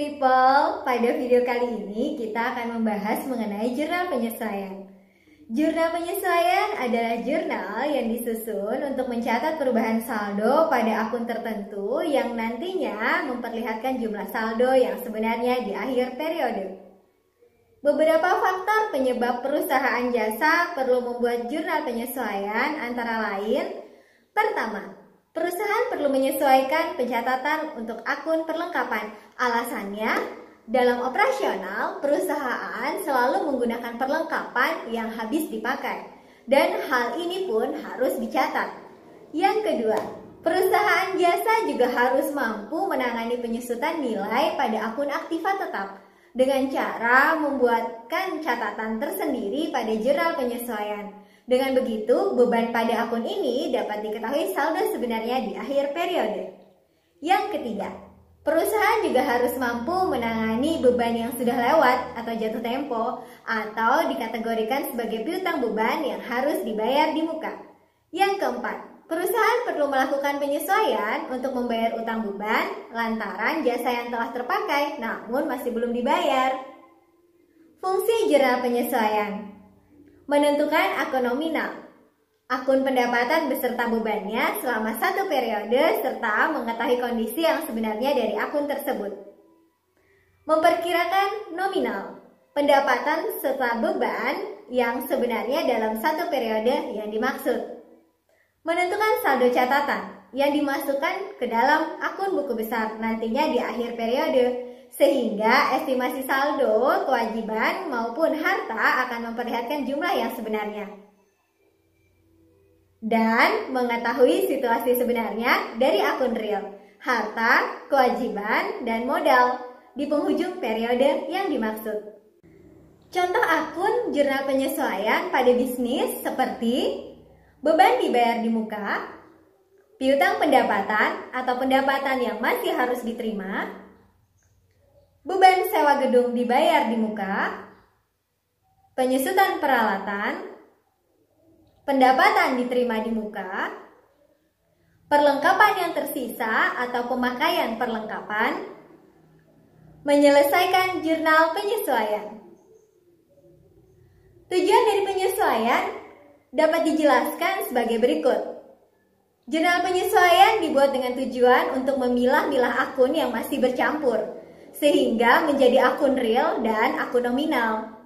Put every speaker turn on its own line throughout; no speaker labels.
people, pada video kali ini kita akan membahas mengenai jurnal penyesuaian. Jurnal penyesuaian adalah jurnal yang disusun untuk mencatat perubahan saldo pada akun tertentu yang nantinya memperlihatkan jumlah saldo yang sebenarnya di akhir periode. Beberapa faktor penyebab perusahaan jasa perlu membuat jurnal penyesuaian antara lain: pertama, perusahaan perlu menyesuaikan pencatatan untuk akun perlengkapan. Alasannya, dalam operasional, perusahaan selalu menggunakan perlengkapan yang habis dipakai, dan hal ini pun harus dicatat. Yang kedua, perusahaan jasa juga harus mampu menangani penyusutan nilai pada akun aktiva tetap dengan cara membuatkan catatan tersendiri pada jurnal penyesuaian. Dengan begitu, beban pada akun ini dapat diketahui saldo sebenarnya di akhir periode. Yang ketiga, perusahaan juga harus mampu menangani beban yang sudah lewat atau jatuh tempo, atau dikategorikan sebagai piutang beban yang harus dibayar di muka. Yang keempat, perusahaan perlu melakukan penyesuaian untuk membayar utang beban lantaran jasa yang telah terpakai namun masih belum dibayar. Fungsi jurnal penyesuaian: menentukan akun nominal, akun pendapatan beserta bebannya selama satu periode, serta mengetahui kondisi yang sebenarnya dari akun tersebut. Memperkirakan nominal, pendapatan serta beban yang sebenarnya dalam satu periode yang dimaksud. Menentukan saldo catatan yang dimasukkan ke dalam akun buku besar nantinya di akhir periode, sehingga estimasi saldo, kewajiban maupun harta akan memperlihatkan jumlah yang sebenarnya. Dan mengetahui situasi sebenarnya dari akun real, harta, kewajiban, dan modal di penghujung periode yang dimaksud. Contoh akun jurnal penyesuaian pada bisnis seperti beban dibayar di muka, piutang pendapatan atau pendapatan yang masih harus diterima, beban sewa gedung dibayar di muka, penyusutan peralatan, pendapatan diterima di muka, perlengkapan yang tersisa atau pemakaian perlengkapan, menyelesaikan jurnal penyesuaian. Tujuan dari penyesuaian dapat dijelaskan sebagai berikut. Jurnal penyesuaian dibuat dengan tujuan untuk memilah-milah akun yang masih bercampur, sehingga menjadi akun real dan akun nominal.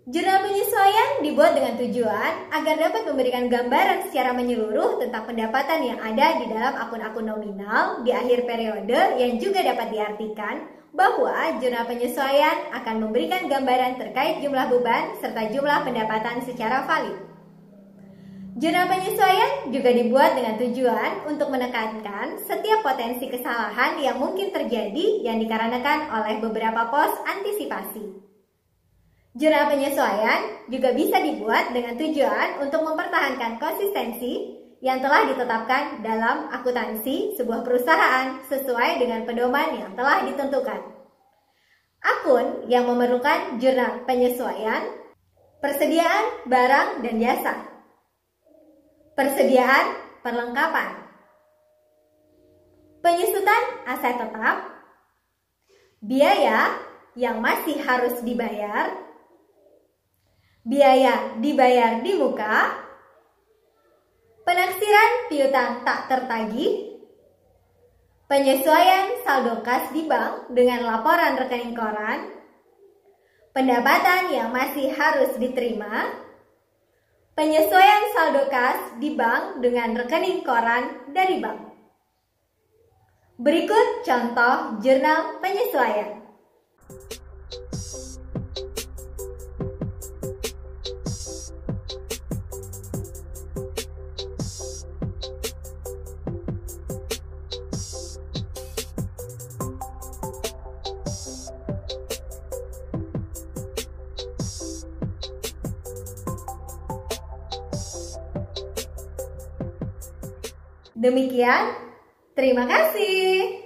Jurnal penyesuaian dibuat dengan tujuan agar dapat memberikan gambaran secara menyeluruh tentang pendapatan yang ada di dalam akun-akun nominal di akhir periode, yang juga dapat diartikan bahwa jurnal penyesuaian akan memberikan gambaran terkait jumlah beban serta jumlah pendapatan secara valid. Jurnal penyesuaian juga dibuat dengan tujuan untuk menekankan setiap potensi kesalahan yang mungkin terjadi yang dikarenakan oleh beberapa pos antisipasi. Jurnal penyesuaian juga bisa dibuat dengan tujuan untuk mempertahankan konsistensi yang telah ditetapkan dalam akuntansi sebuah perusahaan sesuai dengan pedoman yang telah ditentukan. Akun yang memerlukan jurnal penyesuaian: persediaan barang dan jasa, persediaan perlengkapan, penyusutan aset tetap, biaya yang masih harus dibayar, biaya dibayar di muka, penaksiran piutang tak tertagih, penyesuaian saldo kas di bank dengan laporan rekening koran, pendapatan yang masih harus diterima, penyesuaian saldo kas di bank dengan rekening koran dari bank. Berikut contoh jurnal penyesuaian. Demikian, terima kasih.